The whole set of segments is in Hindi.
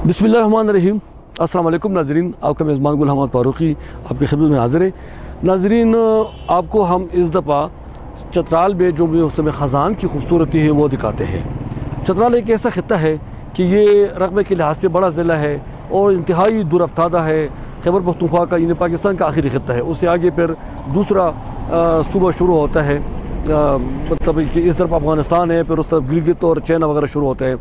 बिस्मिल्लाहिर्रहमानिर्रहीम। अस्सलाम वालेकुम नाज़रीन, आपका मेज़बान गुल हमाद फारूकी आपकी खिदमत में हाज़िर है। नाज़रीन, आपको हम इस दफ़ा चतराल में जो मौसम ख़ज़ान की खूबसूरती है वो दिखाते हैं। चतराल एक ऐसा खित्ता है कि ये रकबे के लिहाज से बड़ा ज़िला है और इंतहाई दूरअफ्तादा है। खैबर पख्तूनख्वा का यानी पाकिस्तान का आखिरी खित्ता है, उससे आगे फिर दूसरा सूबा शुरू होता है, मतलब कि इस तरफ अफ़गानिस्तान है, फिर उस तरफ गिलगित और चाइना वगैरह शुरू होते हैं।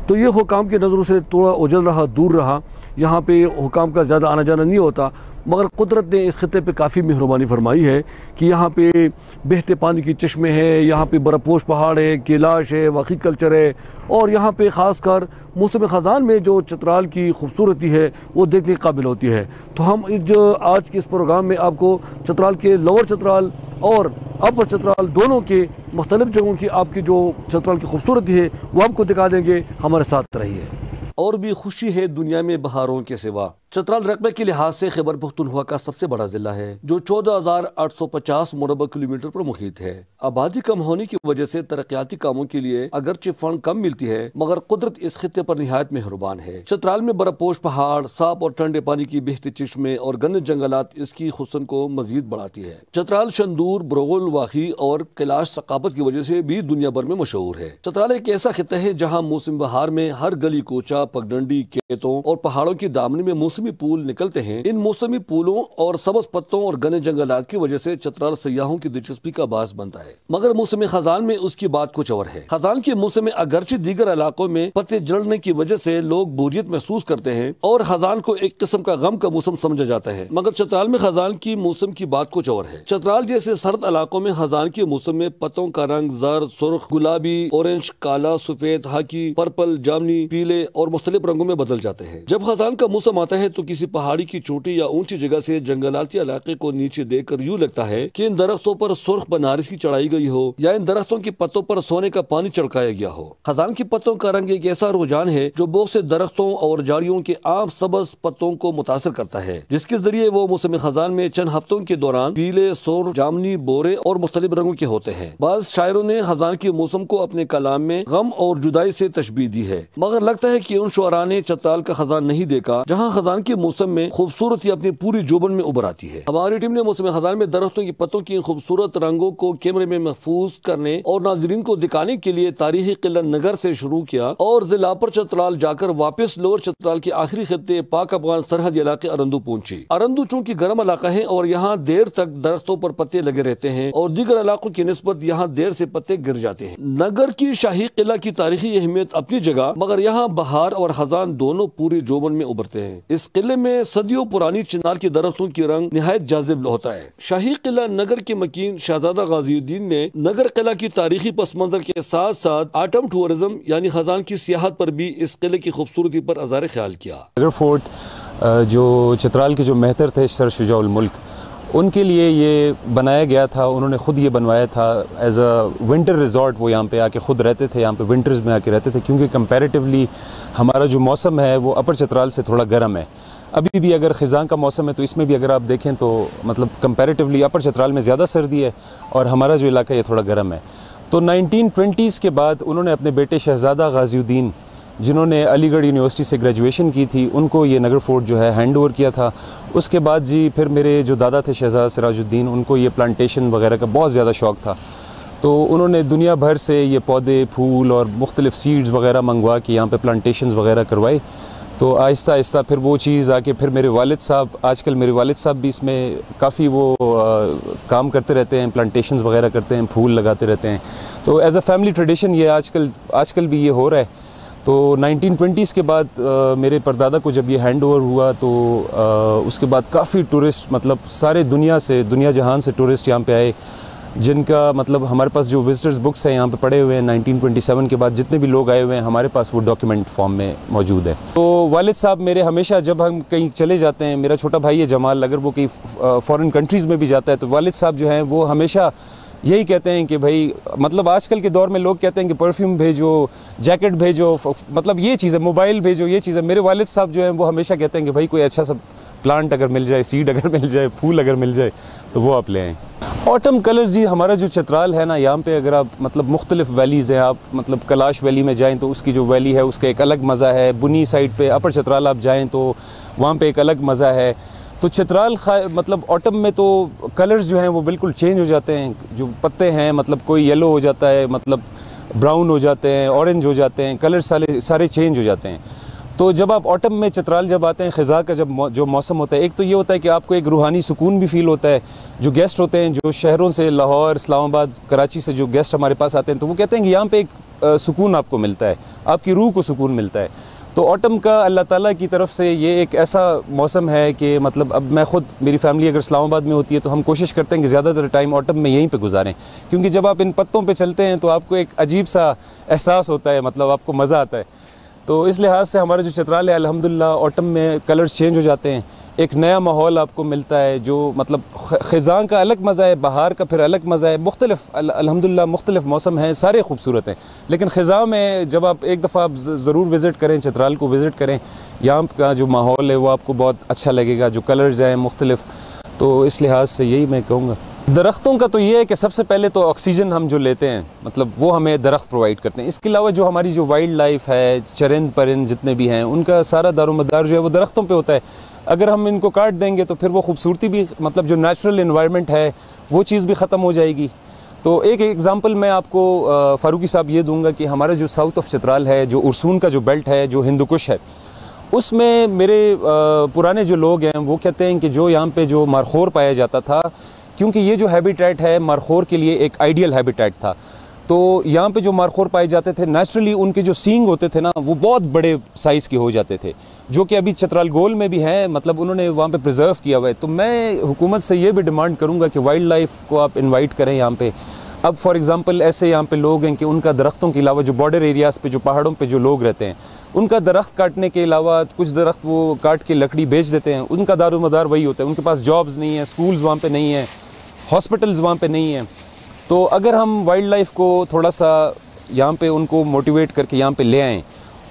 तो ये हुकाम की नज़रों से थोड़ा उजल रहा, दूर रहा। यहाँ पे हुकाम का ज़्यादा आना जाना नहीं होता, मगर कुदरत ने इस खित्ते पे काफ़ी मेहरबानी फरमाई है कि यहाँ पे बहते पानी की चश्मे हैं, यहाँ पे बर्फ़पोश पहाड़ है, कैलाश है, वाक़ई कल्चर है। और यहाँ पे ख़ास कर मौसम ख़ज़ान में जो चतराल की खूबसूरती है वो देखने के काबिल होती है। तो हम आज के इस प्रोग्राम में आपको चतराल के लोअर चतराल और अपर चतराल दोनों के मुख्तलिफ जगहों की आपकी जो चतराल की खूबसूरती है वो आपको दिखा देंगे। हमारे साथ रहिए। और भी खुशी है दुनिया में बहारों के सिवा। चतराल रकबे के लिहाज से खैबर पख्तूनख्वा का सबसे बड़ा जिला है जो 14,850 मुरबा किलोमीटर पर मुहित है। आबादी कम होने की वजह से तरक्याती कामों के लिए अगरचे फंड कम मिलती है, मगर कुदरत इस खित्ते पर निहायत मेहरबान है। चतराल में बर्फपोश पहाड़, साफ और ठंडे पानी की बहते चश्मे और घने जंगलात इसकी हुस्न को मजीद बढ़ाती है। चतराल शंदूर, ब्रोगल, वाही और कैलाश सकाफत की वजह से भी दुनिया भर में मशहूर है। चतराल एक ऐसा खित्ता है जहाँ मौसम बहार में हर गली कोचा, पगडंडी, खेतों और पहाड़ों की दामनी में मौसमी पुल निकलते हैं। इन मौसमी पुलों और सबज पत्तों और घने जंगलात की वजह से चतराल सयाहों की दिलचस्पी का बास बनता है। मगर मौसम खजान में उसकी बात कुछ और है। खजान के मौसम में अगरचे दीगर इलाकों में पत्ते जलने की वजह से लोग बोरियत महसूस करते हैं और खजान को एक किस्म का गम का मौसम समझा जाता है, मगर चतराल में खजान की मौसम की बात कुछ और है। चतराल जैसे सर्द इलाकों में खजान के मौसम में पत्तों का रंग जर्द, सुर्ख, गुलाबी, ऑरेंज, काला, सफेद, हाकी, पर्पल, जामनी, पीले और मुख्तलिफ रंगों में बदल जाते हैं। जब खजान का मौसम आता है तो किसी पहाड़ी की चोटी या ऊंची जगह से जंगलाती इलाके को नीचे देखकर यूं लगता है कि इन दरख्तों पर सुर्ख बनारस की चढ़ाई गई हो या इन दरख्तों की पत्तों पर सोने का पानी छिड़काया गया हो। खजान के पत्तों का रंग एक ऐसा रुझान है जो बहुत से दरख्तों और झाड़ियों के आम सबज पत्तों को मुतासर करता है, जिसके जरिए वो मौसम खजान में चंद हफ्तों के दौरान पीले, सुर्ख, जामनी, बोरे और मुख्तलिफ रंगों के होते हैं। बाज़ शायरों ने खजान के मौसम को अपने कलाम में गम और जुदाई से तशबीह दी है, मगर लगता है कि उन शुअरा ने चतराल का खजान नहीं देखा जहाँ खजान के मौसम में खूबसूरती अपनी पूरी जोबन में उभर आती है। हमारी टीम ने मौसम खजान में दरख्तों की पत्तों की खूबसूरत रंगों को कैमरे में महफूज करने और नाजरीन को दिखाने के लिए तारीखी किला नगर से शुरू किया और जिला पर चतराल जाकर वापस लोअर चतराल के आखिरी खित्ते पाक अफगान सरहद इलाके अरंदू पहुंची। अरंदू चूंकि गर्म इलाका है और यहाँ देर तक दरख्तों पर पत्ते लगे रहते हैं और दीगर इलाकों की निस्बत यहाँ देर से पत्ते गिर जाते हैं। नगर की शाही किला की तारीखी अहमियत अपनी जगह, मगर यहाँ बहार और खजान दोनों पूरी जोबन में उभरते हैं। इस किले में सदियों पुरानी चिनार के दरख्तों की रंग निहायत जाजिब होता है। शाही किला नगर के मकीन शहजादा गाजिउद्दीन ने नगर किला की तारीखी पस मंजर के साथ साथ आटम टूरिज्म यानी खजान की सियाहत पर भी इस किले की खूबसूरती पर अज़ार ख्याल किया। नगर फोर्ट जो चतराल के जो मेहतर थे सर शुजाउल मुल्क, उनके लिए ये बनाया गया था। उन्होंने ख़ुद ये बनवाया था एज अ विंटर रिजॉर्ट। वो यहाँ पे आके ख़ुद रहते थे, यहाँ पे विंटर्स में आके रहते थे, क्योंकि कंपैरेटिवली हमारा जो मौसम है वो अपर चतराल से थोड़ा गर्म है। अभी भी अगर ख़िज़ां का मौसम है तो इसमें भी अगर आप देखें तो मतलब कंपैरेटिवली अपर चतराल में ज़्यादा सर्दी है और हमारा जो इलाका ये थोड़ा गर्म है। तो 1920s के बाद उन्होंने अपने बेटे शहजादा गाजिउद्दीन, जिन्होंने अलीगढ़ यूनिवर्सिटी से ग्रेजुएशन की थी, उनको ये नगर फोर्ट जो है हैंड ओवर किया था। उसके बाद जी फिर मेरे जो दादा थे शहजादा सिराजुद्दीन, उनको ये प्लांटेशन वगैरह का बहुत ज़्यादा शौक़ था, तो उन्होंने दुनिया भर से ये पौधे, फूल और मुख्तलिफ सीड्स वगैरह मंगवा के यहाँ पे प्लांटेशंस वगैरह करवाई। तो आहिस्ता आहिस्ता फिर वो चीज़ आके फिर मेरे वालिद साहब, आजकल मेरे वालिद साहब भी इसमें काफ़ी वो काम करते रहते हैं, प्लांटेशंस वगैरह करते हैं, फूल लगाते रहते हैं। तो एज़ अ फैमिली ट्रेडिशन ये आजकल भी ये हो रहा है। तो 1920s के बाद मेरे परदादा को जब ये हैंड ओवर हुआ तो उसके बाद काफ़ी टूरिस्ट, मतलब सारे दुनिया जहान से टूरिस्ट यहाँ पे आए, जिनका मतलब हमारे पास जो विजिटर्स बुक्स हैं यहाँ पे पड़े हुए हैं 1927 के बाद जितने भी लोग आए हुए हैं हमारे पास वो डॉक्यूमेंट फॉर्म में मौजूद है। तो वालिद साहब मेरे हमेशा जब हम कहीं चले जाते हैं, मेरा छोटा भाई है जमाल, अगर वो कहीं फॉरेन कंट्रीज़ में भी जाता है तो वालिद साहब जो हैं वो हमेशा यही कहते हैं कि भाई, मतलब आजकल के दौर में लोग कहते हैं कि परफ्यूम भेजो, जैकेट भेजो, मतलब ये चीज़ है, मोबाइल भेजो, ये चीज़ है। मेरे वालिद साहब जो हैं वो हमेशा कहते हैं कि भाई कोई अच्छा सा प्लांट अगर मिल जाए, सीड अगर मिल जाए, फूल अगर मिल जाए तो वो आप ले आएँ। ऑटम कलर्स जी, हमारा जो चित्राल है ना, यहाँ पे अगर आप मतलब मुख्तलिफ वैलीज़ हैं, आप मतलब कैलाश वैली में जाएं तो उसकी जो वैली है उसका एक अलग मज़ा है। बुनी साइड पे अपर चित्राल आप जाएं तो वहाँ पे एक अलग मज़ा है। तो चित्राल मतलब ऑटम में तो कलर्स जो हैं वो बिल्कुल चेंज हो जाते हैं। जो पत्ते हैं मतलब कोई येलो हो जाता है, मतलब ब्राउन हो जाते हैं, ऑरेंज हो जाते हैं, कलर सारे चेंज हो जाते हैं। तो जब आप ऑटम में चित्राल जब आते हैं, ख़ज़ा का जो मौसम होता है, एक तो ये होता है कि आपको एक रूहानी सुकून भी फ़ील होता है। जो गेस्ट होते हैं, जो शहरों से, लाहौर, इस्लामाबाद, कराची से जो गेस्ट हमारे पास आते हैं, तो वो कहते हैं कि यहाँ पे एक सुकून आपको मिलता है, आपकी रूह को सुकून मिलता है। तो ऑटम का अल्लाह ताला की तरफ से ये एक ऐसा मौसम है कि मतलब अब मैं ख़ुद, मेरी फ़ैमिली अगर इस्लामाबाद में होती है तो हम कोशिश करते हैं कि ज़्यादातर टाइम ऑटम में यहीं पे गुजारें, क्योंकि जब आप इन पत्तों पे चलते हैं तो आपको एक अजीब सा एहसास होता है, मतलब आपको मज़ा आता है। तो इस लिहाज से हमारा जो चित्राल है अल्हम्दुलिल्लाह ऑटम में कलर्स चेंज हो जाते हैं, एक नया माहौल आपको मिलता है। जो मतलब ख़ज़ां का अलग मज़ा है, बहार का फिर अलग मज़ा है। मुख्तलिफ अल्हम्दुलिल्लाह मुख्तलिफ मौसम हैं, सारे खूबसूरत हैं, लेकिन ख़ज़ां में जब आप एक दफ़ा आप ज़रूर विज़िट करें, चित्राल को विज़िट करें, यहाँ का जो माहौल है वो आपको बहुत अच्छा लगेगा। जो कलर्स हैं मुख्तलिफ, तो इस लिहाज से यही मैं कहूँगा। दरख्तों का तो ये है कि सबसे पहले तो ऑक्सीजन हम जो लेते हैं, मतलब वो हमें दरख्त प्रोवाइड करते हैं। इसके अलावा जो हमारी जो वाइल्ड लाइफ है, चरिंद परिंद जितने भी हैं, उनका सारा दारोमदार जो है वो दरख्तों पे होता है। अगर हम इनको काट देंगे तो फिर वो खूबसूरती भी, मतलब जो नेचुरल इन्वायरमेंट है वो चीज़ भी ख़त्म हो जाएगी। तो एक एग्ज़ाम्पल मैं आपको फ़ारूकी साहब ये दूँगा कि हमारा जो साउथ ऑफ चित्राल है, जो उर्सून का जो बेल्ट है, जो हिंदू कुश है, उसमें मेरे पुराने जो लोग हैं वो कहते हैं कि जो यहाँ पे जो मारखोर पाया जाता था, क्योंकि ये जो हैबिटेट है मारखोर के लिए एक आइडियल हैबिटेट था, तो यहाँ पे जो मारखोर पाए जाते थे नेचुरली उनके जो सींग होते थे ना वो बहुत बड़े साइज़ के हो जाते थे, जो कि अभी चित्राल गोल में भी हैं, मतलब उन्होंने वहाँ पे प्रिजर्व किया हुआ है। तो मैं हुकूमत से ये भी डिमांड करूँगा कि वाइल्ड लाइफ को आप इन्वाइट करें यहाँ पे। अब फॉर एग्ज़ाम्पल ऐसे यहाँ पे लोग हैं कि उनका दरख्तों के अलावा जो बॉर्डर एरियाज़ पे, जो पहाड़ों पे जो लोग रहते हैं, उनका दरख्त काटने के अलावा कुछ दरख्त वो काट के लकड़ी बेच देते हैं, उनका दारोमदार वही होता है। उनके पास जॉब्स नहीं है, स्कूल्स वहाँ पे नहीं है, हॉस्पिटल्स वहाँ पे नहीं हैं। तो अगर हम वाइल्ड लाइफ को थोड़ा सा यहाँ पे उनको मोटिवेट करके यहाँ पे ले आएँ,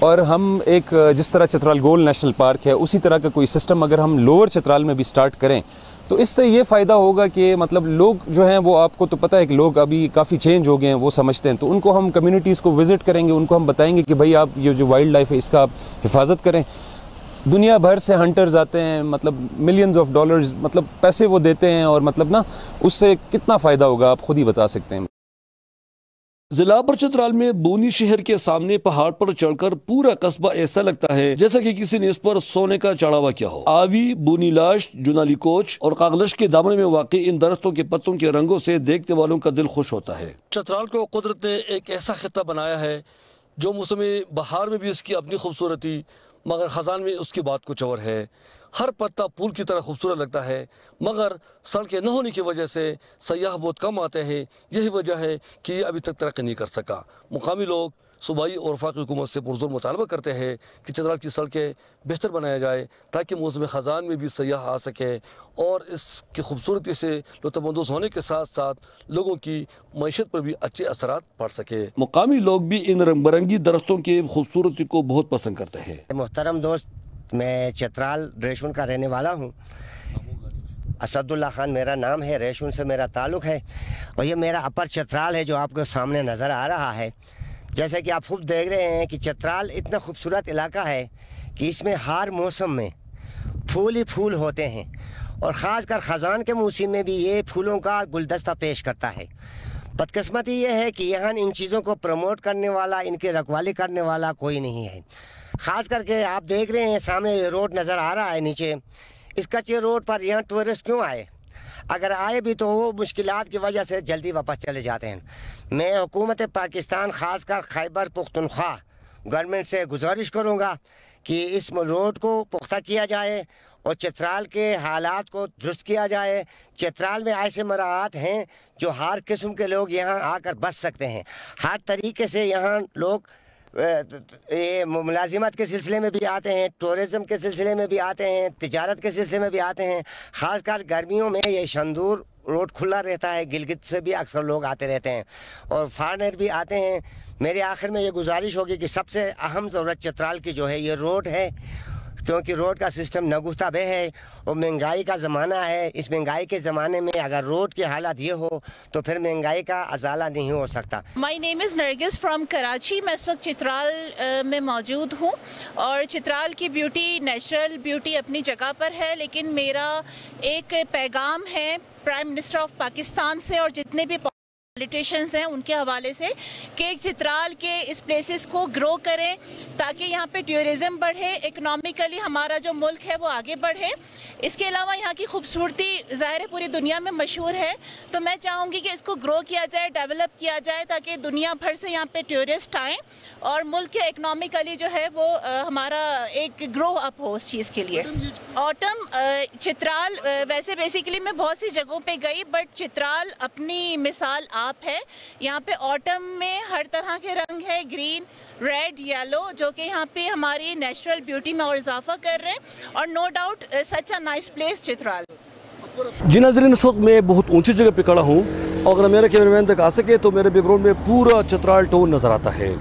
और हम एक जिस तरह चित्राल गोल नेशनल पार्क है उसी तरह का कोई सिस्टम अगर हम लोअर चित्राल में भी स्टार्ट करें, तो इससे ये फ़ायदा होगा कि मतलब लोग जो हैं वो, आपको तो पता है कि लोग अभी काफ़ी चेंज हो गए हैं, वो समझते हैं। तो उनको हम कम्युनिटीज़ को विज़िट करेंगे, उनको हम बताएंगे कि भाई आप ये जो वाइल्ड लाइफ है इसका आप हिफाजत करें। दुनिया भर से हंटर्स आते हैं, मतलब मिलियंस ऑफ डॉलर्स मतलब पैसे वो देते हैं, और मतलब ना उससे कितना फ़ायदा होगा आप ख़ुद ही बता सकते हैं। जिला पर चित्राल में बोनी शहर के सामने पहाड़ पर चढ़कर पूरा कस्बा ऐसा लगता है जैसा कि किसी ने इस पर सोने का चढ़ावा किया हो। आवी, बोनी लाश, जुनाली कोच और कागलश के दामन में वाक़ई इन दरख्तों के पत्तों के रंगों से देखने वालों का दिल खुश होता है। चित्राल को कुदरत ने एक ऐसा खित्ता बनाया है जो मौसम बहार में भी इसकी अपनी खूबसूरती, मगर ख़ज़ान में उसकी बात कुछ और है। हर पत्ता फूल की तरह खूबसूरत लगता है, मगर सड़कें न होने की वजह से सयाह बहुत कम आते हैं। यही वजह है कि ये अभी तक तरक्की नहीं कर सका। मुकामी लोग सूबाई और वफाकी हुकूमत से पुरज़ोर मुतालबा करते हैं कि चित्राल की सड़कें बेहतर बनाया जाए, ताकि मौसम ख़ज़ान में भी सयाह आ सके और इसकी खूबसूरती से लुत्फ़अंदोज़ होने के साथ साथ लोगों की मईशत पर भी अच्छे असरात पड़ सके। मुकामी लोग भी इन रंग बिरंगी दरख्तों की खूबसूरती को बहुत पसंद करते हैं। मोहतरम दोस्त, मैं चित्राल रेशुन का रहने वाला हूँ। असदुल्ला खान मेरा नाम है, रेशुन से मेरा ताल्लुक़ है, और ये मेरा अपर चित्राल है जो आपको सामने नज़र आ रहा है। जैसे कि आप खुद देख रहे हैं कि चित्राल इतना खूबसूरत इलाका है कि इसमें हर मौसम में फूल ही फूल होते हैं, और ख़ासकर ख़ज़ान के मौसम में भी ये फूलों का गुलदस्ता पेश करता है। बदकिस्मती ये है कि यहाँ इन चीज़ों को प्रमोट करने वाला, इनकी रखवाली करने वाला कोई नहीं है। ख़ास करके आप देख रहे हैं सामने ये रोड नज़र आ रहा है नीचे, इस कच्चे रोड पर यहाँ टूरिस्ट क्यों आए? अगर आए भी तो वो मुश्किलात की वजह से जल्दी वापस चले जाते हैं। मैं हुकूमत पाकिस्तान, ख़ासकर खैबर पुख्तनख्वा गवर्नमेंट से गुजारिश करूँगा कि इस रोड को पुख्ता किया जाए और चित्राल के हालात को दुरुस्त किया जाए। चित्राल में ऐसे मराहत हैं जो हर किस्म के लोग यहाँ आकर बस सकते हैं। हर तरीके से यहाँ लोग ये मुलाजिमत के सिलसिले में भी आते हैं, टूरिज़म के सिलसिले में भी आते हैं, तिजारत के सिलसिले में भी आते हैं। ख़ासकर गर्मियों में ये शंदूर रोड खुला रहता है, गिलगित से भी अक्सर लोग आते रहते हैं और फॉरेनर भी आते हैं। मेरे आखिर में ये गुजारिश होगी कि सबसे अहम ज़रूरत चित्राल की जो है ये रोड है, क्योंकि रोड का सिस्टम नगुफ्ता बे है और महंगाई का ज़माना है। इस महंगाई के ज़माने में अगर रोड की हालत ये हो तो फिर महंगाई का अजाला नहीं हो सकता। My name is Nargis from Karachi. मैं इस वक्त चित्राल में मौजूद हूँ और चित्राल की ब्यूटी, नेचुरल ब्यूटी अपनी जगह पर है, लेकिन मेरा एक पैगाम है प्राइम मिनिस्टर ऑफ पाकिस्तान से और जितने भी पॉलिटिशियंस हैं उनके हवाले से कि चित्राल के इस प्लेसेस को ग्रो करें ताकि यहाँ पे टूरिज़्म बढ़े, इकोनॉमिकली हमारा जो मुल्क है वो आगे बढ़े। इसके अलावा यहाँ की खूबसूरती ज़ाहिर है पूरी दुनिया में मशहूर है, तो मैं चाहूँगी कि इसको ग्रो किया जाए, डेवलप किया जाए ताकि दुनिया भर से यहाँ पे टूरिस्ट आएँ और मुल्क के इकोनॉमिकली जो है वो हमारा एक ग्रो अप हो उस चीज़ के लिए। ऑटम चित्राल वैसे बेसिकली मैं बहुत सी जगहों पे गई, बट चित्राल अपनी मिसाल आप है। यहाँ पे ऑटम में हर तरह के रंग है, ग्रीन, रेड, येलो, जो कि यहाँ पे हमारी नेचुरल ब्यूटी में और इजाफा कर रहे हैं और no doubt such a nice place Chitral. जी नाज़रीन, इस वक्त मैं बहुत ऊंची जगह पे खड़ा हूँ और अगर मेरा कैमरामैन तक आ सके तो मेरे बैकग्राउंड में पूरा चित्राल टाउन नज़र आता है।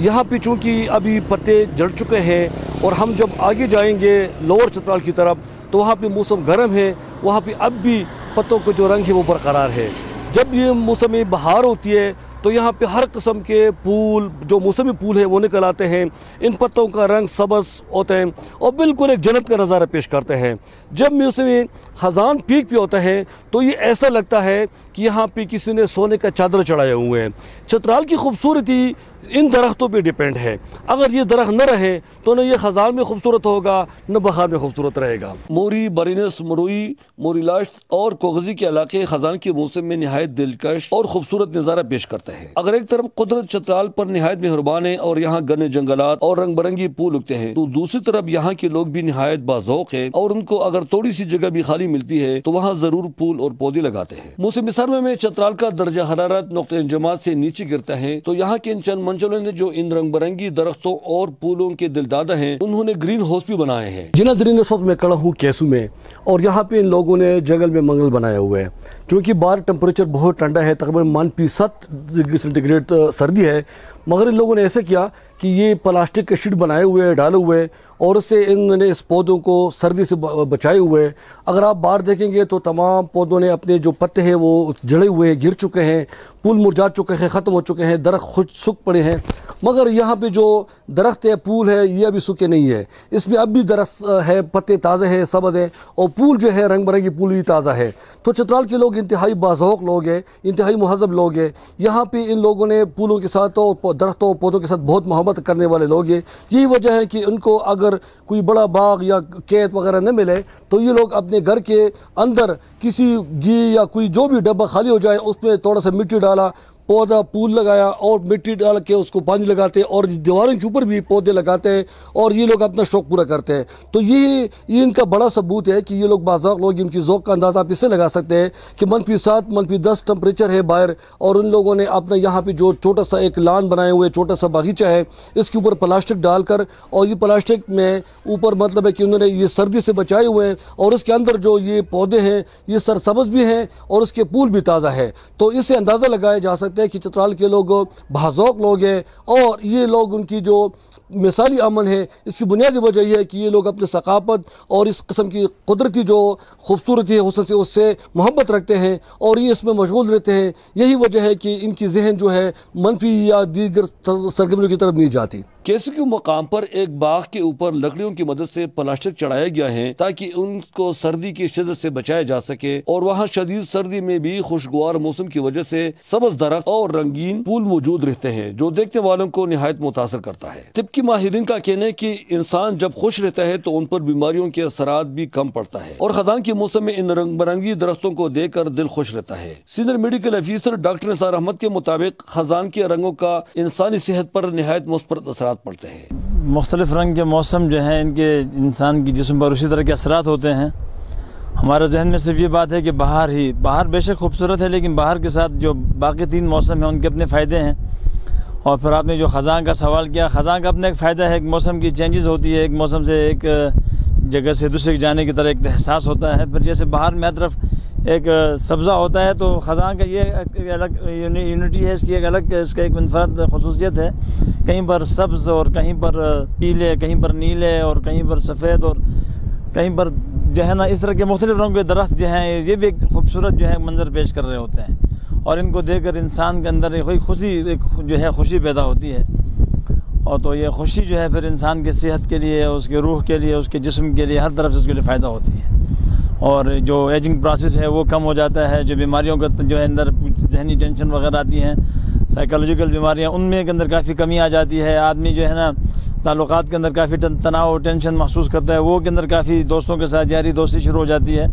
यहाँ पे चूँकि अभी पत्ते झड़ चुके हैं और हम जब आगे जाएंगे लोअर चित्राल की तरफ तो वहाँ पे मौसम गर्म है, वहाँ पे अब भी पत्तों का जो रंग है वो बरकरार है। जब ये मौसमी बहार होती है तो यहाँ पे हर किस्म के फूल, जो मौसमी फूल है वो निकल आते हैं। इन पत्तों का रंग सब्ज़ होता है और बिल्कुल एक जन्नत का नज़ारा पेश करते हैं। जब मौसमी ख़ज़ान पीक पे होता है तो ये ऐसा लगता है कि यहाँ पे किसी ने सोने का चादर चढ़ाए हुए हैं। चित्राल की खूबसूरती इन दरख्तों पे डिपेंड है। अगर ये दरख्त न रहे तो न ये ख़ज़ान में खूबसूरत होगा न बहार में खूबसूरत रहेगा। मोरी, बरीनस, मरुई, मोरीलाश और कोगजी के इलाके ख़ज़ान के मौसम में नहायत दिलकश और खूबसूरत नज़ारा पेश करते हैं। अगर एक तरफ कुदरत चित्राल पर नहायत मेहरबान है और यहाँ घने जंगलात और रंग बिरंगी फूल उगते हैं, तो दूसरी तरफ यहाँ के लोग भी नहायत बाज़ौक़ है और उनको अगर थोड़ी सी जगह भी खाली मिलती है तो वहाँ जरूर फूल और पौधे लगाते हैं। मौसम सर्मा में चित्राल का दर्जा हरारत नुक़्ते इंजमात से नीचे गिरता है तो यहाँ के इन चंद मंजिलों ने जो इन रंग बिरंगी दरख्तों और फूलों के दिलदादा हैं, उन्होंने ग्रीन हाउस भी बनाए हैं। जी नाज़रीन, इस वक्त मैं खड़ा हूँ कैसू में और यहाँ पे इन लोगों ने जंगल में मंगल बनाया हुआ है। क्योंकि बाहर टेम्परेचर बहुत ठंडा है, तकरीबन -7 डिग्री सेंटीग्रेड सर्दी है, मगर इन लोगों ने ऐसे किया कि ये प्लास्टिक के शीट बनाए हुए डाले हुए और उससे इन्होंने इस पौधों को सर्दी से बचाए हुए। अगर आप बाहर देखेंगे तो तमाम पौधों ने अपने जो पत्ते हैं वो जड़े हुए गिर चुके हैं, फूल मुरझा चुके हैं, ख़त्म हो चुके हैं, दरख्त खुद सूख पड़े हैं। मगर यहाँ पे जो दरख्त है, फूल है, ये अभी सूखे नहीं है, इसमें अब भी दरख्त है, पत्ते ताज़े हैं, सब्ज़ हैं और फूल जो है रंग बिरंगी फूल भी ताज़ा है। तो चित्राल के लोग इंतहाई बाज़ौक़ लोग हैं, इंतहाई मुहज़्ज़ब लोग हैं। यहाँ पे इन लोगों ने फूलों के साथ और दरख्तों पौधों के साथ बहुत मोहब्बत करने वाले लोग हैं। यही वजह है कि उनको अगर कोई बड़ा बाग या खेत वगैरह न मिले तो ये लोग अपने घर के अंदर किसी घी या कोई जो भी डब्बा खाली हो जाए उसमें थोड़ा सा मिट्टी डाला, पौधा फूल लगाया और मिट्टी डाल के उसको पानी लगाते हैं और दीवारों के ऊपर भी पौधे लगाते हैं और ये लोग अपना शौक़ पूरा करते हैं। तो ये इनका बड़ा सबूत है कि ये लोग बाज़ौक़ लोग, इनकी ज़ौक़ का अंदाज़ा आप इससे लगा सकते हैं कि -7 -10 टेम्परेचर है बाहर और उन लोगों ने अपना यहाँ पे जो छोटा सा एक लान बनाए हुए, छोटा सा बागीचा है, इसके ऊपर प्लास्टिक डालकर और ये प्लास्टिक में ऊपर मतलब है कि उन्होंने ये सर्दी से बचाए हुए हैं और उसके अंदर जो ये पौधे हैं ये सरसब्ज़ भी हैं और उसके फूल भी ताज़ा है। तो इससे अंदाज़ा लगाया जा सकता है कि चित्राल के लोग बाज़ौक़ लोग हैं और ये लोग उनकी जो मिसाली अमन है इसकी बुनियादी वजह यह है कि ये लोग अपनी सकाफ़त और इस किस्म की कुदरती जो खूबसूरती है उससे मोहब्बत रखते हैं और ये इसमें मशगूल रहते हैं। यही वजह है कि इनकी जहन जो है मनफी या दीगर सरगर्मियों की तरफ नहीं जाती। कैसू के मुकाम पर एक बाग के ऊपर लकड़ियों की मदद से प्लास्टिक चढ़ाया गया है ताकि उनको सर्दी की शिद्दत से बचाया जा सके और वहाँ शदीद सर्दी में भी खुशगवार मौसम की वजह से सब्ज़ दरख्त और रंगीन फूल मौजूद रहते हैं जो देखने वालों को निहायत मुतासर करता है। तिब्बी माहिरीन का कहना है कि इंसान जब खुश रहता है तो उन पर बीमारियों के असरात भी कम पड़ता है और खज़ान के मौसम में इन रंग बिरंगी दरख्तों को देख कर दिल खुश रहता है। Senior medical officer doctor Nisar Ahmad के मुताबिक खज़ान के रंगों का इंसानी सेहत पर निहायत मुस्बत असरात पड़ते हैं। मुख्तलिफ रंग के मौसम जो हैं इनके इंसान की जिस्म पर उसी तरह के असरात होते हैं। हमारे जहन में सिर्फ ये बात है कि बाहर बेशक खूबसूरत है लेकिन बाहर के साथ जो बाकी 3 मौसम हैं उनके अपने फ़ायदे हैं। और फिर आपने जो ख़ज़ान का सवाल किया, ख़ज़ान का अपना एक फ़ायदा है, एक मौसम की चेंजेस होती है, एक मौसम से एक जगह से दूसरे जाने की तरह एक एहसास होता है। फिर जैसे बाहर में हर तरफ एक सब्ज़ा होता है, तो ख़ज़ां का ये एक अलग यूनिटी है, इसकी एक अलग इसका एक मुनफरद खसूसियत है। कहीं पर सब्ज़ और कहीं पर पीले, कहीं पर नीले और कहीं पर सफ़ेद और कहीं पर जो है ना इस तरह के मुख्तलिफ़ रंग के दरख्त जो हैं, ये भी एक खूबसूरत जो है मंजर पेश कर रहे होते हैं। और इनको देखकर इंसान के अंदर कोई खुशी, एक जो है खुशी पैदा होती है। और तो ये खुशी जो है फिर इंसान के सेहत के लिए, उसके रूह के लिए, उसके जिस्म के लिए, हर तरफ से उसके लिए फ़ायदा होती है। और जो एजिंग प्रोसेस है वो कम हो जाता है। जो बीमारियों का जो है अंदर जहनी टेंशन वगैरह आती हैं, साइकोलॉजिकल बीमारियां, उनमें के अंदर काफ़ी कमी आ जाती है। आदमी जो है ना ताल्लुकात के अंदर काफ़ी तनाव, टेंशन महसूस करता है, वो के अंदर काफ़ी दोस्तों के साथ यारी दोस्ती शुरू हो जाती है।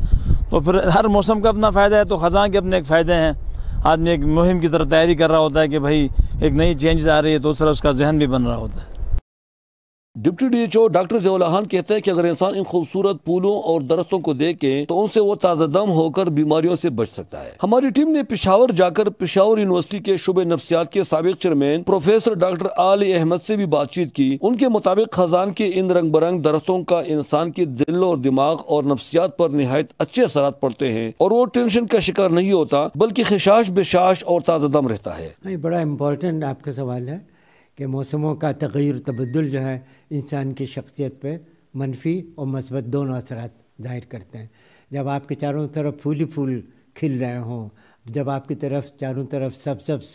तो फिर हर मौसम का अपना फ़ायदा है, तो ख़ज़ां के अपने एक फ़ायदे हैं। आदमी एक मुहिम की तरफ तैयारी कर रहा होता है कि भाई एक नई चेंज आ रही है, तो उस तरह उसका जहन भी बन रहा होता है। Deputy DHO doctor Ziaul Khan कहते हैं कि अगर इंसान इन खूबसूरत फूलों और दरख्तों को देखे तो उनसे वो ताज़ा दम होकर बीमारियों से बच सकता है। हमारी टीम ने पेशावर जाकर पेशावर यूनिवर्सिटी के शुबे नफ्सियात के साबिक चेयरमैन प्रोफेसर डॉक्टर आली अहमद से भी बातचीत की। उनके मुताबिक खजान के इन रंग बिरंग दरख्तों का इंसान के दिल और दिमाग और नफ्सियात पर निहायत अच्छे असरात पड़ते हैं और वो टेंशन का शिकार नहीं होता, बल्कि खिशाश बेशाश और ताज़ा दम रहता है। बड़ा इम्पोर्टेंट आपका सवाल है कि मौसमों का तग़य्युर, तबद्दुल जो है इंसान की शख्सियत पे मनफी और मस्बत दोनों असरात ज़ाहिर करते हैं। जब आपके चारों तरफ फूल ही फूल खिल रहे हों, जब आपकी तरफ चारों तरफ सब्ज़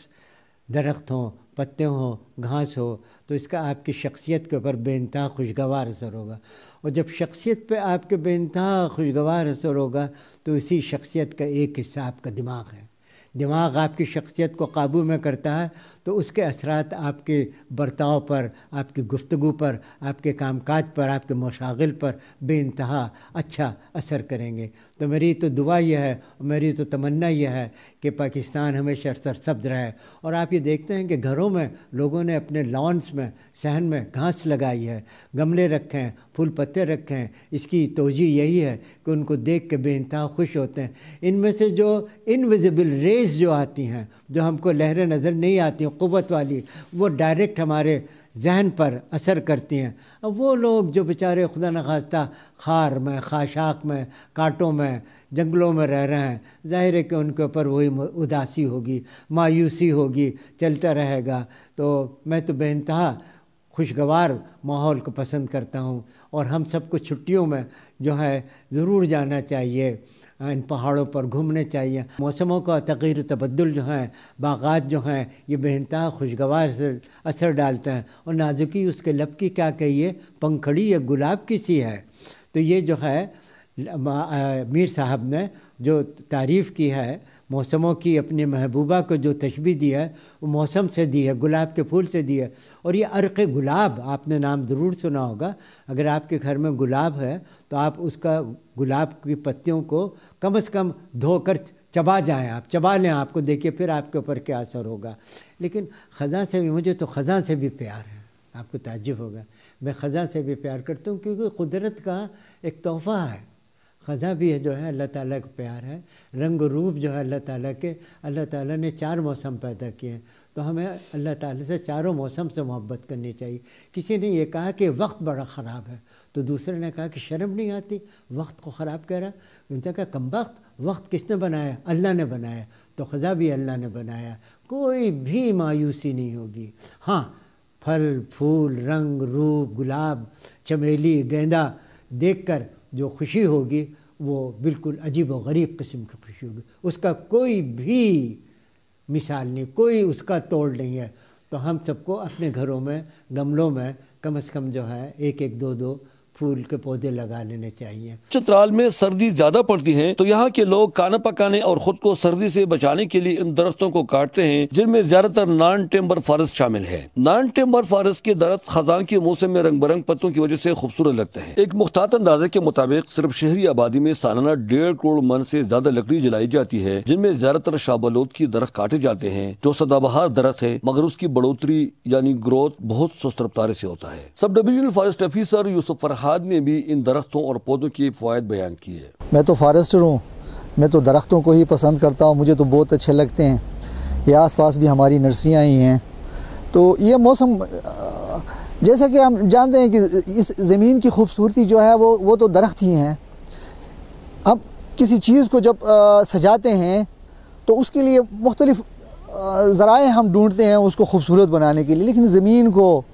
दरख्त हों, पत्ते हों, घास हो, तो इसका आपकी शख्सियत के ऊपर बेइंतहा खुशगवार असर होगा। और जब शख्सियत पे आपके बेइंतहा खुशगवार असर होगा तो इसी शख्सियत का एक हिस्सा आपका दिमाग है। दिमाग आपकी शख्सियत को काबू में करता है, तो उसके असरात आपके बर्ताव पर, आपकी गुफ्तगू पर, आपके कामकाज पर, आपके मशागिल पर बेइंतहा अच्छा असर करेंगे। तो मेरी तो दुआ यह है, मेरी तो तमन्ना यह है कि पाकिस्तान हमेशा सरसब्ज रहे। और आप ये देखते हैं कि घरों में लोगों ने अपने लॉन्स में, सहन में घास लगाई है, गमले रखे हैं, फूल पत्ते रखे हैं। इसकी तोजी यही है कि उनको देख के बेइंतहा खुश होते हैं। इनमें से जो इनविजिबल रेज़ जो आती हैं, जो हमको लहरें नज़र नहीं आती हैं क़ुव्वत वाली, वो डायरेक्ट हमारे जहन पर असर करती हैं। अब वो लोग जो बेचारे खुदा न खास्ता खार में, खाशाक में, कांटों में, जंगलों में रह रहे हैं, जाहिर है कि उनके ऊपर वही उदासी होगी, मायूसी होगी, चलता रहेगा। तो मैं तो बेइंतहा खुशगवार माहौल को पसंद करता हूँ। और हम सबको छुट्टियों में जो है ज़रूर जाना चाहिए, इन पहाड़ों पर घूमने चाहिए। मौसमों का तग़य्युर तबद्दुल जो है, बाग़ात जो हैं, ये बेइंतहा खुशगवार असर डालते हैं। और नाजुकी उसके लब की क्या कहिए, पंखड़ी या गुलाब की सी है। तो ये जो है मीर साहब ने जो तारीफ़ की है मौसमों की, अपने महबूबा को जो तशबीह दी है वो मौसम से दी है, गुलाब के फूल से दी है। और ये अर्क़ गुलाब, आपने नाम ज़रूर सुना होगा। अगर आपके घर में गुलाब है तो आप उसका गुलाब की पत्तियों को कम से कम धोकर चबा जाएं, आप चबा लें, आपको देखिए फिर आपके ऊपर क्या असर होगा। लेकिन ख़ज़ां से भी, मुझे तो ख़ज़ां से भी प्यार है, आपको ताज्जुब होगा। मैं ख़ज़ां से भी प्यार करता हूँ क्योंकि कुदरत का एक तोहफ़ा है। ख़ज़ां भी है जो है अल्लाह ताला का प्यार है, रंग रूप जो है अल्लाह ताला के। अल्लाह ताला ने 4 मौसम पैदा किए हैं, तो हमें अल्लाह ताला से चारों मौसम से मोहब्बत करनी चाहिए। किसी ने ये कहा कि वक्त बड़ा ख़राब है, तो दूसरे ने कहा कि शर्म नहीं आती वक्त को ख़राब कह रहा। उनका कहा कमबख्त, वक्त किसने बनाया? अल्लाह ने बनाया। तो ख़ज़ां भी अल्लाह ने बनाया, कोई भी मायूसी नहीं होगी। हाँ, फल फूल, रंग रूप, गुलाब, चमेली, गेंदा देखकर जो खुशी होगी वो बिल्कुल अजीब व गरीब किस्म की खुशी होगी, उसका कोई भी मिसाल नहीं, कोई उसका तोड़ नहीं है। तो हम सबको अपने घरों में, गमलों में कम से कम जो है 1-1, 2-2 फूल के पौधे लगा लेने चाहिए। चित्राल में सर्दी ज्यादा पड़ती है, तो यहाँ के लोग खाना पकाने और खुद को सर्दी से बचाने के लिए इन दरख्तों को काटते हैं, जिनमें ज्यादातर नॉन टिम्बर फॉरेस्ट शामिल है। नॉन टिम्बर फॉरेस्ट के दरख्त खजान के मौसम में रंग बिरंग पत्तों की वजह से खूबसूरत लगते हैं। एक मुख्तात अंदाजे के मुताबिक सिर्फ शहरी आबादी में सालाना 1.5 करोड़ मन से ज्यादा लकड़ी जलाई जाती है, जिनमें ज्यादातर शाहबलूत की दरख्त काटे जाते हैं, जो सदाबहार दरख्त है, मगर उसकी बढ़ोतरी यानी ग्रोथ बहुत सुस्त रफ्तार से होता है। Sub divisional forest officer Yusuf Farhad ने भी इन दरख्तों और पौधों के फायदे बयान किए। मैं तो फॉरेस्टर हूँ, मैं तो दरख्तों को ही पसंद करता हूँ, मुझे तो बहुत अच्छे लगते हैं। ये आसपास भी हमारी नर्सरियाँ ही हैं। तो ये मौसम, जैसा कि हम जानते हैं कि इस ज़मीन की खूबसूरती जो है वो तो दरख्त ही हैं। हम किसी चीज़ को जब सजाते हैं तो उसके लिए मुख्तलिफ़ ज़राए हम ढूंढते हैं उसको खूबसूरत बनाने के लिए, लेकिन ज़मीन को,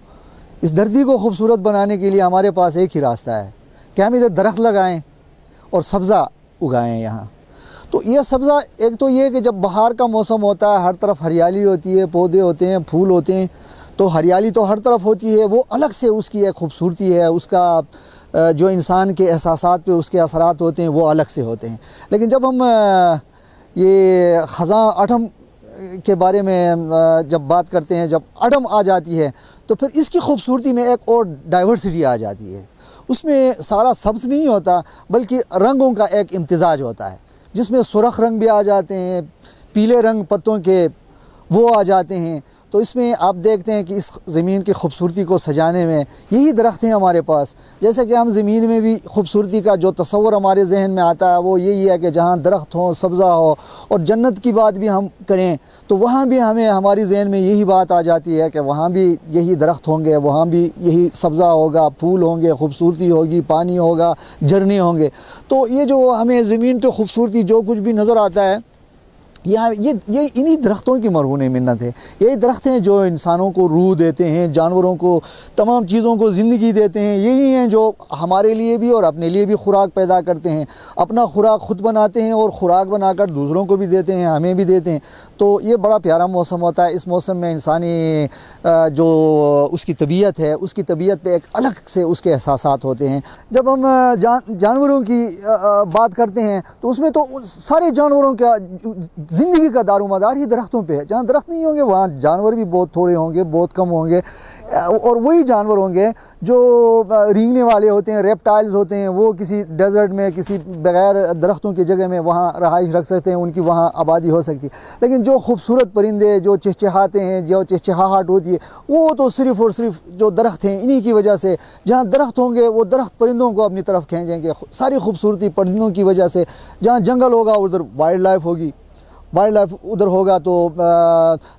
इस धरती को खूबसूरत बनाने के लिए हमारे पास एक ही रास्ता है कि हम इधर दरख्त लगाएं और सब्ज़ा उगाएं यहाँ। तो ये सब्ज़ा, एक तो ये कि जब बहार का मौसम होता है, हर तरफ हरियाली होती है, पौधे होते हैं, फूल होते हैं, तो हरियाली तो हर तरफ होती है, वो अलग से उसकी एक खूबसूरती है, उसका जो इंसान के एहसासात पे उसके असरात होते हैं वो अलग से होते हैं। लेकिन जब हम ये ख़ज़ां ऑटम के बारे में जब बात करते हैं, जब ऑटम आ जाती है तो फिर इसकी खूबसूरती में एक और डाइवर्सिटी आ जाती है। उसमें सारा सब्ज़ नहीं होता बल्कि रंगों का एक इम्तिज़ाज होता है, जिसमें सुरख रंग भी आ जाते हैं, पीले रंग पत्तों के वो आ जाते हैं। तो इसमें आप देखते हैं कि इस ज़मीन की खूबसूरती को सजाने में यही दरख्त हैं हमारे पास। जैसे कि हम ज़मीन में भी खूबसूरती का जो तस्वर हमारे जहन में आता है वो यही है कि जहाँ दरख्त हो, सब्ज़ा हो, और जन्नत की बात भी हम करें तो वहाँ भी हमें हमारी जहन में यही बात आ जाती है कि वहाँ भी यही दरख्त होंगे, वहाँ भी यही सब्ज़ा होगा, फूल होंगे, खूबसूरती होगी, पानी होगा, झरने होंगे। तो ये जो हमें ज़मीन पर खूबसूरती जो कुछ भी नज़र आता है, यहाँ ये इन्हीं दरख्तों की मरहून मिन्नत है। यही दरख्त हैं जो इंसानों को रूह देते हैं, जानवरों को, तमाम चीज़ों को ज़िंदगी देते हैं। यही हैं जो हमारे लिए भी और अपने लिए भी खुराक पैदा करते हैं, अपना खुराक ख़ुद बनाते हैं और खुराक बनाकर दूसरों को भी देते हैं, हमें भी देते हैं। तो ये बड़ा प्यारा मौसम होता है। इस मौसम में इंसानी जो उसकी तबीयत है, उसकी तबीयत पे एक अलग से उसके एहसासात होते हैं। जब हम जानवरों की बात करते हैं तो उसमें तो सारे जानवरों का ज़िंदगी का दारोमदार ही दरख्तों पे है। जहाँ दरख्त नहीं होंगे वहाँ जानवर भी बहुत थोड़े होंगे, बहुत कम होंगे, और वही जानवर होंगे जो रेंगने वाले होते हैं, रेप्टाइल्स होते हैं, वो किसी डेजर्ट में, किसी बग़ैर दरख्तों की जगह में वहाँ रहाइश रख सकते हैं, उनकी वहाँ आबादी हो सकती है। लेकिन जो खूबसूरत परिंदे जो चहचहाते हैं, जो चहचहाहट होती है, वो तो सिर्फ़ और सिर्फ जो दरख्त हैं इन्हीं की वजह से। जहाँ दरख्त होंगे वो दरख्त परिंदों को अपनी तरफ खींचेंगे, सारी खूबसूरती परिंदों की वजह से। जहाँ जंगल होगा उधर वाइल्ड लाइफ होगी, वाइल्ड लाइफ उधर होगा तो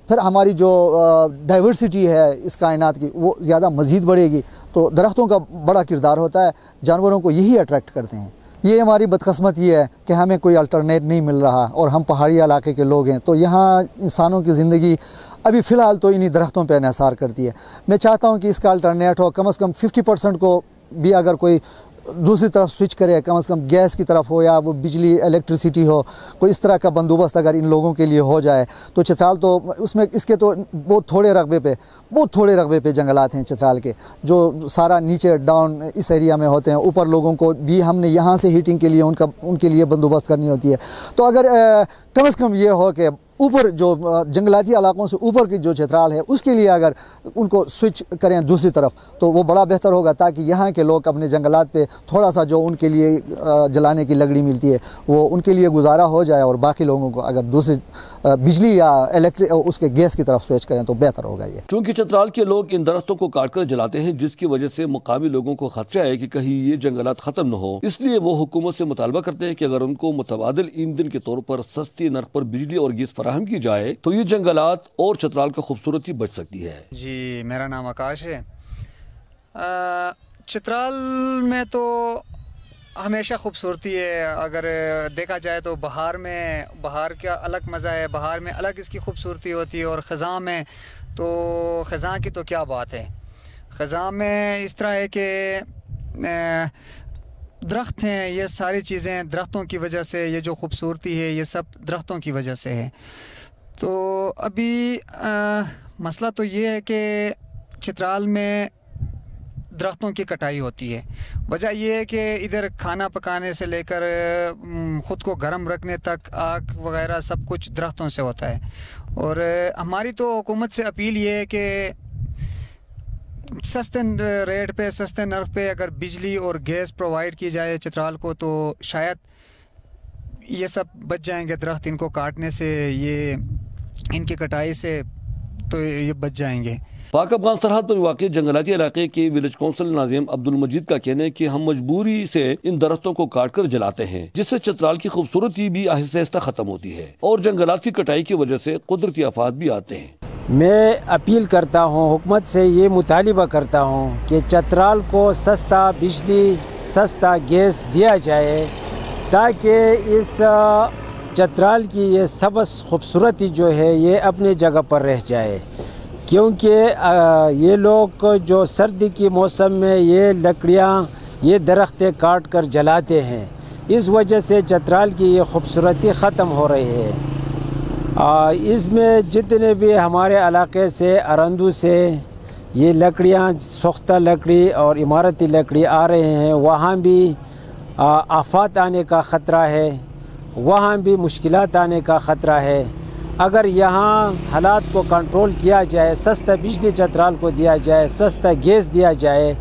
फिर हमारी जो डाइवर्सिटी है इस कायनात की वो ज़्यादा मज़ीद बढ़ेगी। तो दरख्तों का बड़ा किरदार होता है, जानवरों को यही अट्रैक्ट करते हैं। ये हमारी बदकिस्मती है कि हमें कोई अल्टरनेट नहीं मिल रहा और हम पहाड़ी इलाके के लोग हैं। तो यहाँ इंसानों की ज़िंदगी अभी फ़िलहाल तो इन्हीं दरख्तों पर इन्हिसार करती है। मैं चाहता हूँ कि इसका अल्टरनेट हो, कम से कम 50% को भी अगर कोई दूसरी तरफ स्विच करे, कम से कम गैस की तरफ हो या वो बिजली इलेक्ट्रिसिटी हो, कोई इस तरह का बंदोबस्त अगर इन लोगों के लिए हो जाए तो चित्राल तो उसमें इसके तो बहुत थोड़े रकबे पे जंगलात हैं चित्राल के, जो सारा नीचे डाउन इस एरिया में होते हैं। ऊपर लोगों को भी हमने यहाँ से हीटिंग के लिए उनके लिए बंदोबस्त करनी होती है। तो अगर कम से कम ये हो कि ऊपर जो जंगलाती इलाकों से ऊपर की जो चित्राल है उसके लिए अगर उनको स्विच करें दूसरी तरफ तो वो बड़ा बेहतर होगा, ताकि यहाँ के लोग अपने जंगलात पे थोड़ा सा जो उनके लिए जलाने की लकड़ी मिलती है वो उनके लिए गुजारा हो जाए, और बाकी लोगों को अगर दूसरी बिजली या इलेक्ट्रिक उसके गैस की तरफ स्विच करें तो बेहतर होगा। ये चूँकि चित्राल के लोग इन दरख्तों को काट कर जलाते हैं, जिसकी वजह से मुकामी लोगों को खदशा है कि कहीं ये जंगलात ख़त्म न हो, इसलिए वो हुकूमत से मुतालबा करते हैं कि अगर उनको मुतबादिल ईंधन के तौर पर सस्ती नर्ख पर बिजली और गैस फराहम की जाए तो ये जंगलात और चित्राल की खूबसूरती बच सकती है। जी, मेरा नाम आकाश है। चित्राल में तो हमेशा खूबसूरती है। अगर देखा जाए तो बहार का अलग मज़ा है, बहार में अलग इसकी खूबसूरती होती है, और ख़ज़ां में तो ख़ज़ां की तो क्या बात है। ख़ज़ां में इस तरह है कि दरख्त हैं, ये सारी चीज़ें दरख्तों की वजह से, ये जो खूबसूरती है ये सब दरख्तों की वजह से है। तो अभी मसला तो ये है कि चित्राल में दरख्तों की कटाई होती है। वजह यह है कि इधर खाना पकाने से लेकर ख़ुद को गर्म रखने तक आग वगैरह सब कुछ दरख्तों से होता है। और हमारी तो हुकूमत से अपील ये है कि सस्ते रेट पे, सस्ते नर्ख पे अगर बिजली और गैस प्रोवाइड की जाए चित्राल को तो शायद ये सब बच जाएंगे दरख्त। इनको काटने से, ये इनकी कटाई से तो ये बच जाएंगे। पाक अफगान सरहद पर वाक़ई जंगलाती इलाके के विलेज काउंसिल नाज़िम अब्दुल मजीद का कहना है कि हम मजबूरी से इन दरख्तों को काट कर जलाते हैं, जिससे चित्राल की खूबसूरती भी आहिस्ता आहिस्ता ख़त्म होती है और जंगलात की कटाई की वजह से कुदरती आफात भी आते हैं। मैं अपील करता हूँ, हुकूमत से ये मुतालिबा करता हूँ कि चित्राल को सस्ता बिजली, सस्ता गैस दिया जाए ताकि इस चतराल की ये सबस खूबसूरती जो है ये अपनी जगह पर रह जाए, क्योंकि ये लोग जो सर्दी के मौसम में ये लकड़ियाँ, ये दरख्तें काट कर जलाते हैं, इस वजह से चतराल की ये खूबसूरती ख़त्म हो रही है। इसमें जितने भी हमारे इलाके से अरंदू से ये लकड़ियाँ, सोख्ता लकड़ी और इमारती लकड़ी आ रहे हैं, वहाँ भी आफात आने का ख़तरा है, वहाँ भी मुश्किलात आने का ख़तरा है। अगर यहाँ हालात को कंट्रोल किया जाए, सस्ता बिजली चतराल को दिया जाए, सस्ता गैस दिया जाए,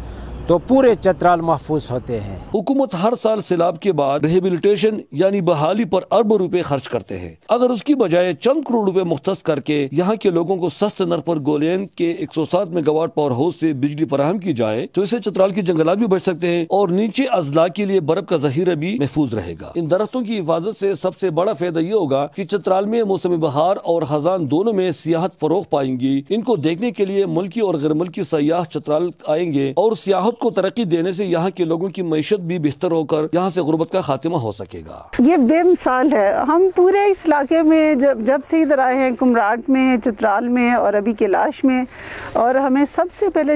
तो पूरे चतराल महफूज होते हैं। हुकूमत हर साल सैलाब के बाद रिहेबिलिटेशन यानी बहाली पर अरबों रुपए खर्च करते हैं। अगर उसकी बजाय चंद करोड़ रुपए मुख्तस करके यहाँ के लोगों को सस्ते नर पर गोलेन के 107 मेगावाट पावर हाउस से बिजली फराहम की जाए तो इससे चतराल की जंगलात भी बच सकते हैं और नीचे अजला के लिए बर्फ का जखीरा भी महफूज रहेगा। इन दरख्तों की हिफाजत से सबसे बड़ा फायदा ये होगा कि चतराल में मौसम बहार और खजान दोनों में सियाहत फरोग पाएंगी। इनको देखने के लिए मुल्की और गैर मुल्की सयाह चतराल आएंगे और सियाहत को तरक्की देने से यहाँ के लोगों की मईशत भी बेहतर होकर यहाँ से गुर्बत का खात्मा हो सकेगा। ये बेमिसाल है। हम पूरे इस इलाके में जब से इधर आए हैं, कुमराट में, चित्राल में और अभी कैलाश में, और हमें सबसे पहले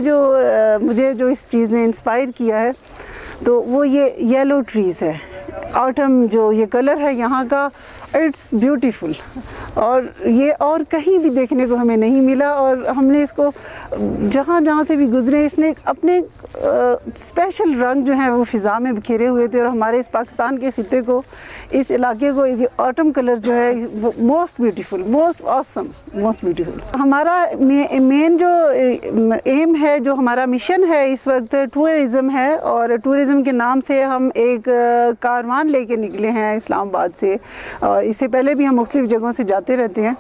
मुझे जो इस चीज़ ने इंस्पायर किया है तो वो ये येलो ट्रीज़ है। ऑटम जो ये कलर है यहाँ का, इट्स ब्यूटीफुल, और ये और कहीं भी देखने को हमें नहीं मिला। और हमने इसको जहाँ से भी गुजरे, इसने अपने स्पेशल रंग जो है वो फ़िज़ा में बिखेरे हुए थे और हमारे इस पाकिस्तान के ख़ित्ते को, इस इलाके को ये ऑटम कलर जो है वो most beautiful, most awesome, most beautiful. हमारा मेन जो एम है, जो हमारा मिशन है इस वक्त, टूरिज़म है। और टूरिज़म के नाम से हम एक कारवान लेके निकले हैं इस्लामाबाद से, और इससे पहले भी हम मुख्तलिफ़ जगहों से जाते रहते हैं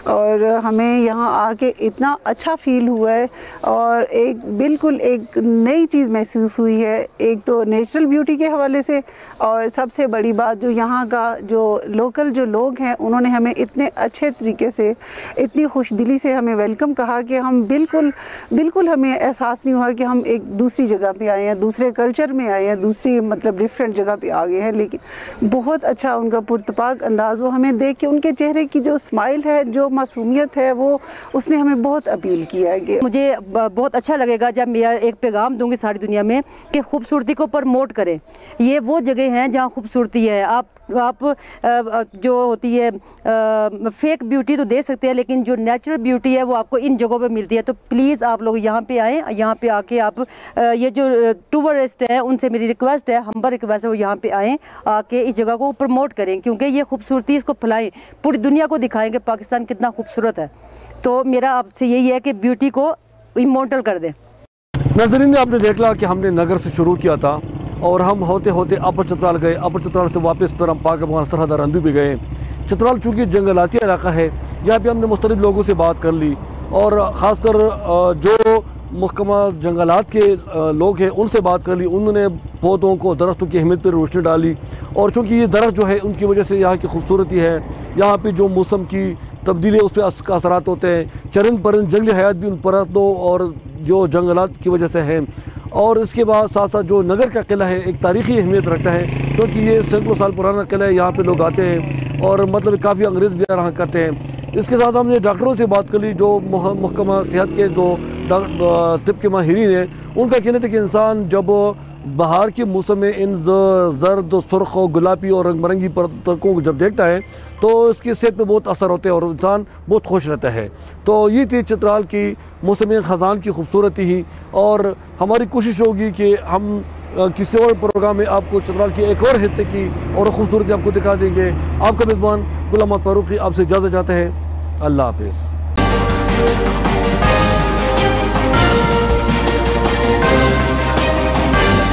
और हमें यहाँ आके इतना अच्छा फ़ील हुआ है और एक बिल्कुल एक नई चीज़ महसूस हुई है। एक तो नेचुरल ब्यूटी के हवाले से, और सबसे बड़ी बात जो यहाँ का जो लोकल जो लोग हैं उन्होंने हमें इतने अच्छे तरीके से, इतनी खुशदिली से हमें वेलकम कहा कि हम बिल्कुल हमें एहसास नहीं हुआ कि हम एक दूसरी जगह पे आए हैं, दूसरे कल्चर में आए हैं, दूसरी मतलब डिफरेंट जगह पे आ गए हैं। लेकिन बहुत अच्छा उनका पुरतपाक अंदाज़, वो हमें देख के उनके चेहरे की जो स्माइल है, जो मासूमियत है, वो उसने हमें बहुत अपील किया है कि मुझे बहुत अच्छा लगेगा जब मैं एक पैगाम दूंगी सारी दुनिया में कि खूबसूरती को प्रमोट करें। ये वो जगह हैं जहाँ खूबसूरती है। आप जो होती है फेक ब्यूटी तो दे सकते हैं, लेकिन जो नेचुरल ब्यूटी है वो आपको इन जगहों पे मिलती है। तो प्लीज़ आप लोग यहाँ पे आएँ, यहाँ पे आके आप ये जो टूरिस्ट हैं उनसे मेरी रिक्वेस्ट है, हम्बल रिक्वेस्ट है, वो यहाँ पे आएँ, आके इस जगह को प्रमोट करें, क्योंकि ये खूबसूरती इसको फैलाएँ, पूरी दुनिया को दिखाएँ कि पाकिस्तान कितना खूबसूरत है। तो मेरा आपसे यही है कि ब्यूटी को इमोर्टल कर दें। नाज़रीन, आपने देखा कि हमने नगर से शुरू किया था और हम होते होते अपर चतराल गए, अपर चतराल से वापस फिर हम पाक अफगान सरहद अरंदू पे गए। चतराल चूँकि जंगलाती इलाका है, यहाँ पे हमने मुख्तलिफ लोगों से बात कर ली और ख़ासकर जो महकमा जंगलात के लोग हैं उनसे बात कर ली। उन्होंने पौधों को, दरख्तों की अहमियत पर रोशनी डाली और चूँकि ये दरख्त जो है उनकी वजह से यहाँ की खूबसूरती है, यहाँ पे जो मौसम की तब्दीली उस पर असरात होते हैं, चरंद परंद जंगली हयात भी उन परतों और जो जंगलात की वजह से हैं। और इसके बाद साथ साथ जो नगर का किला है एक तारीख़ी अहमियत रखता है, क्योंकि ये सैकड़ों साल पुराना किला है। यहाँ पे लोग आते हैं और मतलब काफ़ी अंग्रेज़ भी यहाँ करते हैं। इसके साथ हमने डॉक्टरों से बात कर ली, जो महकमा सेहत के जो तिब के माहिरीन हैं, उनका कहना था कि इंसान जब बहार के मौसम में इन जर्द, सुर्ख, गुलाबी और रंग बिरंगी परतों को जब देखता है तो इसकी सेहत पे बहुत असर होता है और इंसान बहुत खुश रहता है। तो ये थी चतराल की मौसम ख़जान की खूबसूरती ही, और हमारी कोशिश होगी कि हम किसी और प्रोग्राम में आपको चतराल की एक और हिस्से की और खूबसूरती आपको दिखा देंगे। आपका मेज़बान गुलाम फारूकी आपसे इजाज़त चाहते हैं। अल्लाह हाफ़िज़।